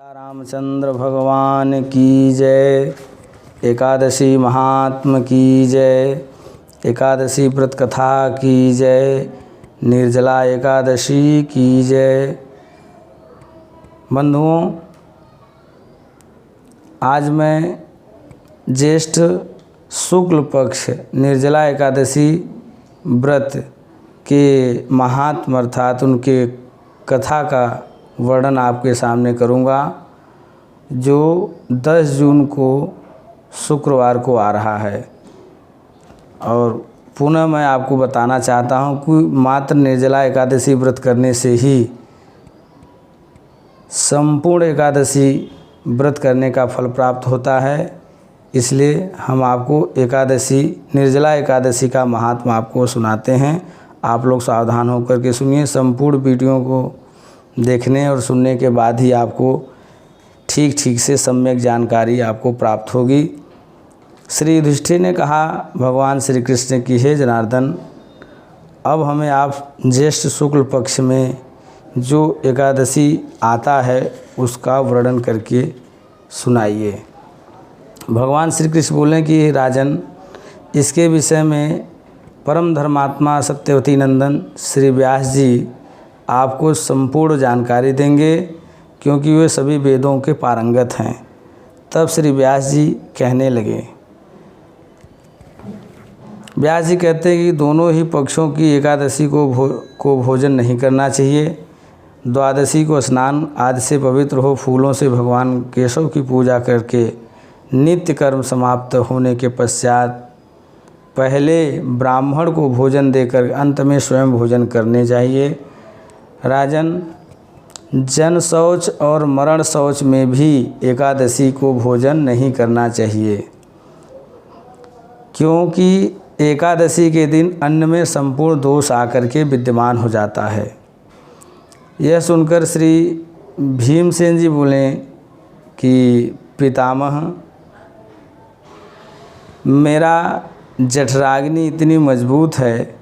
रामचंद्र भगवान की जय। एकादशी महात्म की जय। एकादशी व्रत कथा की जय। निर्जला एकादशी की जय। बंधुओं, आज मैं ज्येष्ठ शुक्ल पक्ष निर्जला एकादशी व्रत के महात्म अर्थात उनके कथा का वर्णन आपके सामने करूंगा, जो 10 जून को शुक्रवार को आ रहा है। और पुनः मैं आपको बताना चाहता हूं कि मात्र निर्जला एकादशी व्रत करने से ही संपूर्ण एकादशी व्रत करने का फल प्राप्त होता है। इसलिए हम आपको निर्जला एकादशी का महात्मा आपको सुनाते हैं। आप लोग सावधान होकर के सुनिए। संपूर्ण वीडियो को देखने और सुनने के बाद ही आपको ठीक से सम्यक जानकारी आपको प्राप्त होगी। श्री युधिष्ठिर ने कहा भगवान श्री कृष्ण की, हे जनार्दन, अब हमें आप ज्येष्ठ शुक्ल पक्ष में जो एकादशी आता है उसका वर्णन करके सुनाइए। भगवान श्री कृष्ण बोले कि राजन, इसके विषय में परम धर्मात्मा सत्यवती नंदन श्री व्यास जी आपको संपूर्ण जानकारी देंगे, क्योंकि वे सभी वेदों के पारंगत हैं। तब श्री व्यास जी कहने लगे। व्यास जी कहते हैं कि दोनों ही पक्षों की एकादशी को भोजन नहीं करना चाहिए। द्वादशी को स्नान आदि से पवित्र हो फूलों से भगवान केशव की पूजा करके नित्य कर्म समाप्त होने के पश्चात पहले ब्राह्मण को भोजन देकर अंत में स्वयं भोजन करने चाहिए। राजन, जन शौच और मरण शौच में भी एकादशी को भोजन नहीं करना चाहिए, क्योंकि एकादशी के दिन अन्न में संपूर्ण दोष आकर के विद्यमान हो जाता है। यह सुनकर श्री भीमसेन जी बोले कि पितामह, मेरा जठराग्नि इतनी मजबूत है,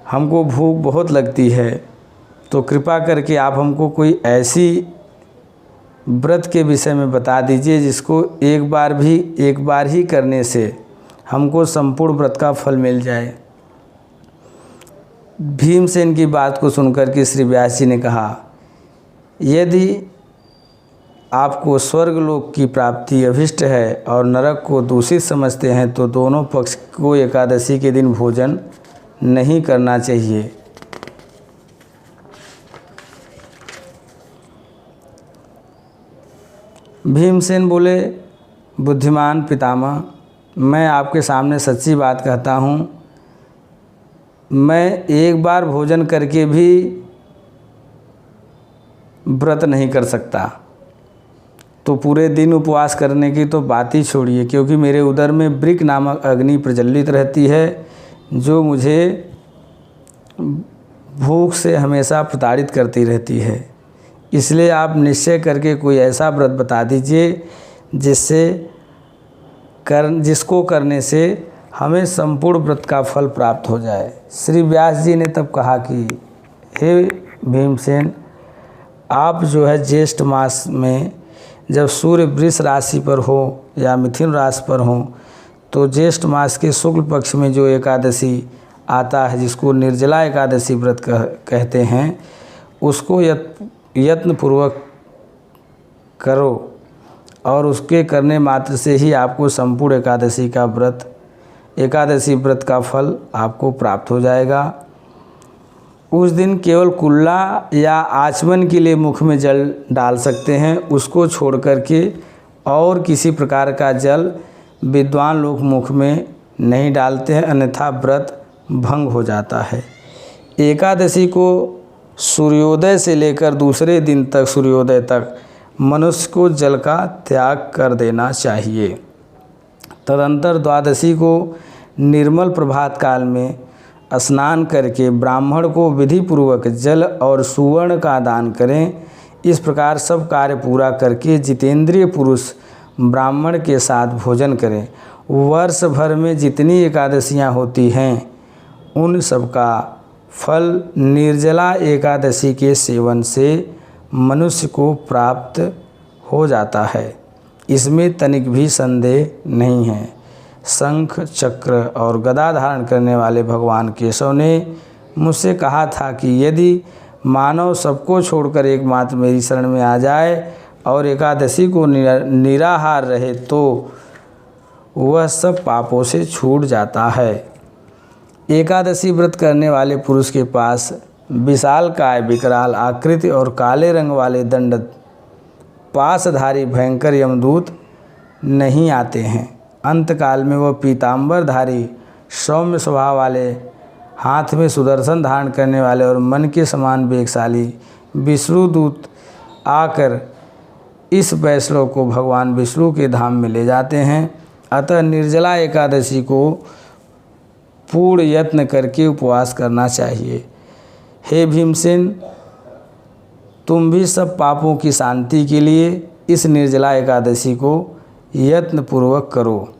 हमको भूख बहुत लगती है, तो कृपा करके आप हमको कोई ऐसी व्रत के विषय में बता दीजिए जिसको एक बार ही करने से हमको संपूर्ण व्रत का फल मिल जाए। भीमसेन की बात को सुनकर के श्री व्यास जी ने कहा, यदि आपको स्वर्गलोक की प्राप्ति अभिष्ट है और नरक को दूषित समझते हैं तो दोनों पक्ष को एकादशी के दिन भोजन नहीं करना चाहिए। भीमसेन बोले, बुद्धिमान पितामह, मैं आपके सामने सच्ची बात कहता हूँ, मैं एक बार भोजन करके भी व्रत नहीं कर सकता, तो पूरे दिन उपवास करने की तो बात ही छोड़िए, क्योंकि मेरे उदर में वृक नामक अग्नि प्रज्वलित रहती है, जो मुझे भूख से हमेशा प्रताड़ित करती रहती है। इसलिए आप निश्चय करके कोई ऐसा व्रत बता दीजिए जिसको करने से हमें संपूर्ण व्रत का फल प्राप्त हो जाए। श्री व्यास जी ने तब कहा कि हे भीमसेन, आप जो है ज्येष्ठ मास में जब सूर्य वृष राशि पर हो या मिथुन राशि पर हो, तो ज्येष्ठ मास के शुक्ल पक्ष में जो एकादशी आता है जिसको निर्जला एकादशी व्रत कहते हैं, उसको यत्नपूर्वक करो और उसके करने मात्र से ही आपको संपूर्ण एकादशी व्रत का फल आपको प्राप्त हो जाएगा। उस दिन केवल कुल्ला या आचमन के लिए मुख में जल डाल सकते हैं, उसको छोड़ करके और किसी प्रकार का जल विद्वान लोग मुख में नहीं डालते हैं, अन्यथा व्रत भंग हो जाता है। एकादशी को सूर्योदय से लेकर दूसरे दिन तक सूर्योदय तक मनुष्य को जल का त्याग कर देना चाहिए। तदंतर द्वादशी को निर्मल प्रभात काल में स्नान करके ब्राह्मण को विधिपूर्वक जल और सुवर्ण का दान करें। इस प्रकार सब कार्य पूरा करके जितेंद्रिय पुरुष ब्राह्मण के साथ भोजन करें। वर्ष भर में जितनी एकादशियां होती हैं उन सब का फल निर्जला एकादशी के सेवन से मनुष्य को प्राप्त हो जाता है, इसमें तनिक भी संदेह नहीं है। शंख चक्र और गदा धारण करने वाले भगवान केशव ने मुझसे कहा था कि यदि मानव सबको छोड़कर एकमात्र मेरी शरण में आ जाए और एकादशी को निराहार रहे तो वह सब पापों से छूट जाता है। एकादशी व्रत करने वाले पुरुष के पास विशालकाय विकराल आकृति और काले रंग वाले दंड पासधारी भयंकर यमदूत नहीं आते हैं। अंतकाल में वह पीताम्बरधारी सौम्य स्वभाव वाले, हाथ में सुदर्शन धारण करने वाले और मन के समान वेगशाली विष्णुदूत आकर इस वैष्णव को भगवान विष्णु के धाम में ले जाते हैं। अतः निर्जला एकादशी को पूर्ण यत्न करके उपवास करना चाहिए। हे भीमसेन, तुम भी सब पापों की शांति के लिए इस निर्जला एकादशी को यत्नपूर्वक करो,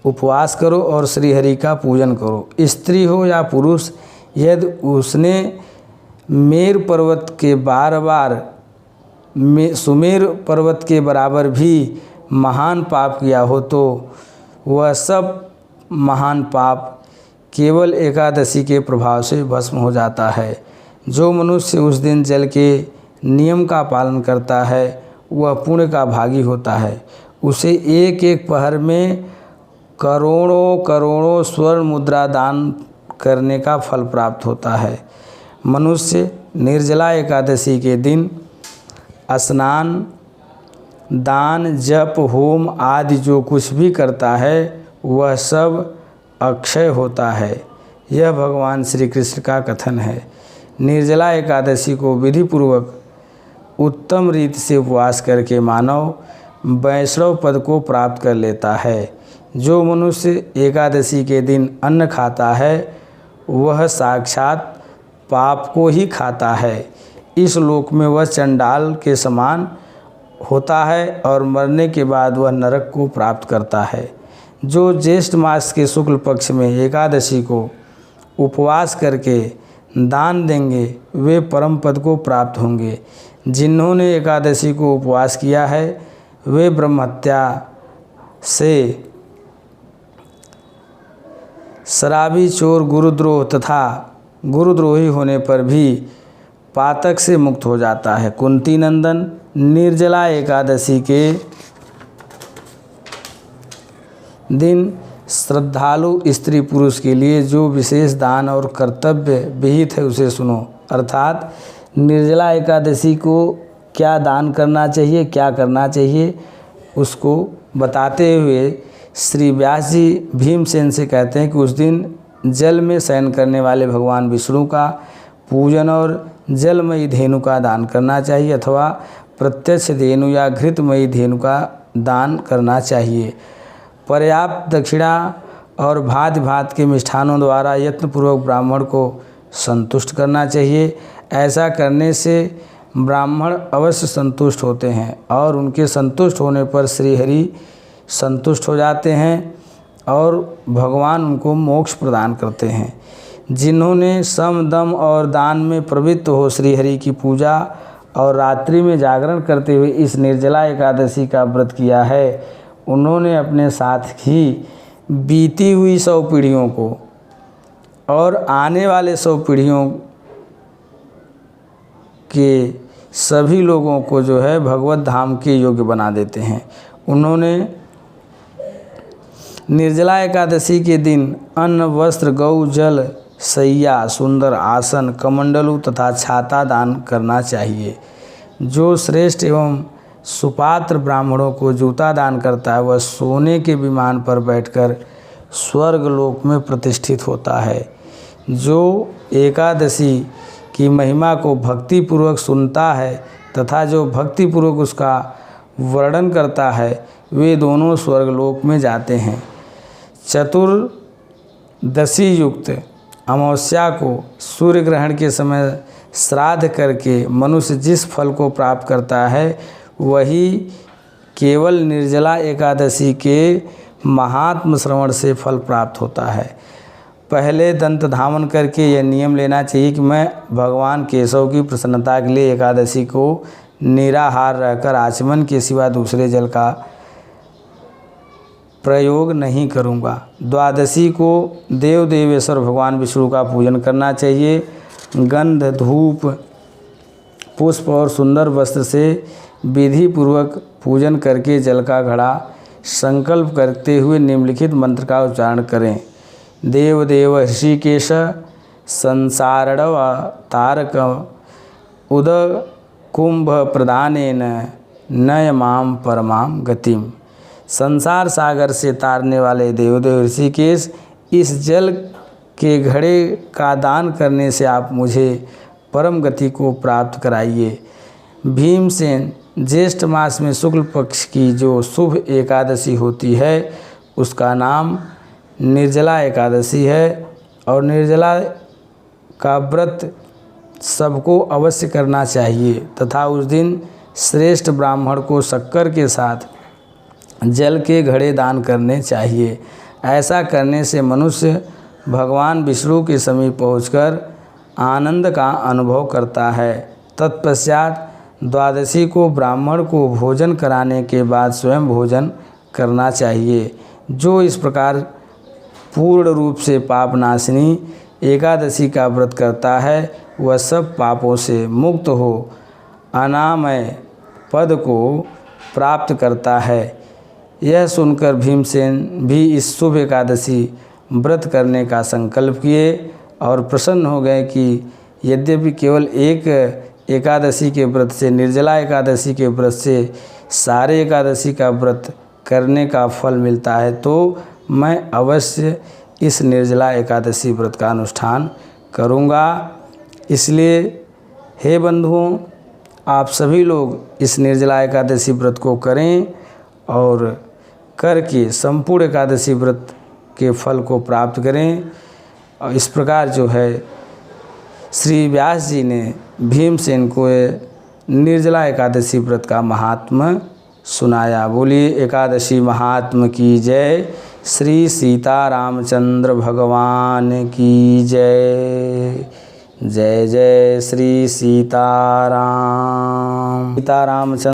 उपवास करो और श्रीहरि का पूजन करो। स्त्री हो या पुरुष, यदि उसने मेर पर्वत के सुमेर पर्वत के बराबर भी महान पाप किया हो तो वह सब महान पाप केवल एकादशी के प्रभाव से भस्म हो जाता है। जो मनुष्य उस दिन जल के नियम का पालन करता है वह पुण्य का भागी होता है। उसे एक एक पहर में करोड़ों करोड़ों स्वर्ण मुद्रा दान करने का फल प्राप्त होता है। मनुष्य निर्जला एकादशी के दिन स्नान, दान, जप, होम आदि जो कुछ भी करता है वह सब अक्षय होता है। यह भगवान श्री कृष्ण का कथन है। निर्जला एकादशी को विधिपूर्वक उत्तम रीति से उपवास करके मानव वैष्णव पद को प्राप्त कर लेता है। जो मनुष्य एकादशी के दिन अन्न खाता है वह साक्षात पाप को ही खाता है। इस लोक में वह चंडाल के समान होता है और मरने के बाद वह नरक को प्राप्त करता है। जो ज्येष्ठ मास के शुक्ल पक्ष में एकादशी को उपवास करके दान देंगे वे परम पद को प्राप्त होंगे। जिन्होंने एकादशी को उपवास किया है वे ब्रह्महत्या से, शराबी, चोर, गुरुद्रोह तथा गुरुद्रोही होने पर भी पातक से मुक्त हो जाता है। कुंती नंदन, निर्जला एकादशी के दिन श्रद्धालु स्त्री पुरुष के लिए जो विशेष दान और कर्तव्य विहित है उसे सुनो। अर्थात निर्जला एकादशी को क्या दान करना चाहिए, क्या करना चाहिए, उसको बताते हुए श्री व्यास जी भीमसेन से कहते हैं कि उस दिन जल में शयन करने वाले भगवान विष्णु का पूजन और जलमयी धेनु का दान करना चाहिए अथवा प्रत्यक्ष धेनु या घृतमयी धेनु का दान करना चाहिए। पर्याप्त दक्षिणा और भांति भांति के मिष्ठानों द्वारा यत्नपूर्वक ब्राह्मण को संतुष्ट करना चाहिए। ऐसा करने से ब्राह्मण अवश्य संतुष्ट होते हैं और उनके संतुष्ट होने पर श्रीहरि संतुष्ट हो जाते हैं और भगवान उनको मोक्ष प्रदान करते हैं। जिन्होंने सम, दम और दान में प्रवृत्त हो श्रीहरि की पूजा और रात्रि में जागरण करते हुए इस निर्जला एकादशी का व्रत किया है उन्होंने अपने साथ ही बीती हुई 100 पीढ़ियों को और आने वाले 100 पीढ़ियों के सभी लोगों को जो है भगवत धाम के योग्य बना देते हैं। उन्होंने निर्जला एकादशी के दिन अन्न, वस्त्र, गौ, जल, शैया, सुंदर आसन, कमंडलू तथा छाता दान करना चाहिए। जो श्रेष्ठ एवं सुपात्र ब्राह्मणों को जूता दान करता है वह सोने के विमान पर बैठकर स्वर्ग लोक में प्रतिष्ठित होता है। जो एकादशी की महिमा को भक्तिपूर्वक सुनता है तथा जो भक्तिपूर्वक उसका वर्णन करता है वे दोनों स्वर्गलोक में जाते हैं। चतुर्दशी युक्त अमावस्या को सूर्य ग्रहण के समय श्राद्ध करके मनुष्य जिस फल को प्राप्त करता है वही केवल निर्जला एकादशी के महात्म श्रवण से फल प्राप्त होता है। पहले दंत धावन करके यह नियम लेना चाहिए कि मैं भगवान केशव की प्रसन्नता के लिए एकादशी को निराहार रहकर आचमन के सिवा दूसरे जल का प्रयोग नहीं करूँगा। द्वादशी को देव देवेश्वर भगवान विष्णु का पूजन करना चाहिए। गंध, धूप, पुष्प और सुंदर वस्त्र से विधि पूर्वक पूजन करके जल का घड़ा संकल्प करते हुए निम्नलिखित मंत्र का उच्चारण करें। देव देव ऋषिकेश संसारणव तारक उद कुंभ प्रदानेन नय माम परमाम गतिम। संसार सागर से तारने वाले देवदेव ऋषिकेश, इस जल के घड़े का दान करने से आप मुझे परम गति को प्राप्त कराइए। भीमसेन, ज्येष्ठ मास में शुक्ल पक्ष की जो शुभ एकादशी होती है उसका नाम निर्जला एकादशी है और निर्जला का व्रत सबको अवश्य करना चाहिए तथा उस दिन श्रेष्ठ ब्राह्मण को शक्कर के साथ जल के घड़े दान करने चाहिए। ऐसा करने से मनुष्य भगवान विष्णु के समीप पहुंचकर आनंद का अनुभव करता है। तत्पश्चात द्वादशी को ब्राह्मण को भोजन कराने के बाद स्वयं भोजन करना चाहिए। जो इस प्रकार पूर्ण रूप से पापनाशिनी एकादशी का व्रत करता है वह सब पापों से मुक्त हो अनामय पद को प्राप्त करता है। यह सुनकर भीमसेन भी इस शुभ एकादशी व्रत करने का संकल्प किए और प्रसन्न हो गए कि यद्यपि केवल एक एकादशी के व्रत से, निर्जला एकादशी के व्रत से सारे एकादशी का व्रत करने का फल मिलता है, तो मैं अवश्य इस निर्जला एकादशी व्रत का अनुष्ठान करूँगा। इसलिए हे बंधुओं, आप सभी लोग इस निर्जला एकादशी व्रत को करें और करके संपूर्ण एकादशी व्रत के फल को प्राप्त करें। और इस प्रकार जो है श्री व्यास जी ने भीमसेन को निर्जला एकादशी व्रत का महात्म्य सुनाया। बोलिए एकादशी महात्म्य की जय। श्री सीता रामचंद्र भगवान की जय। जय जय श्री सीताराम। सीता रामचंद्र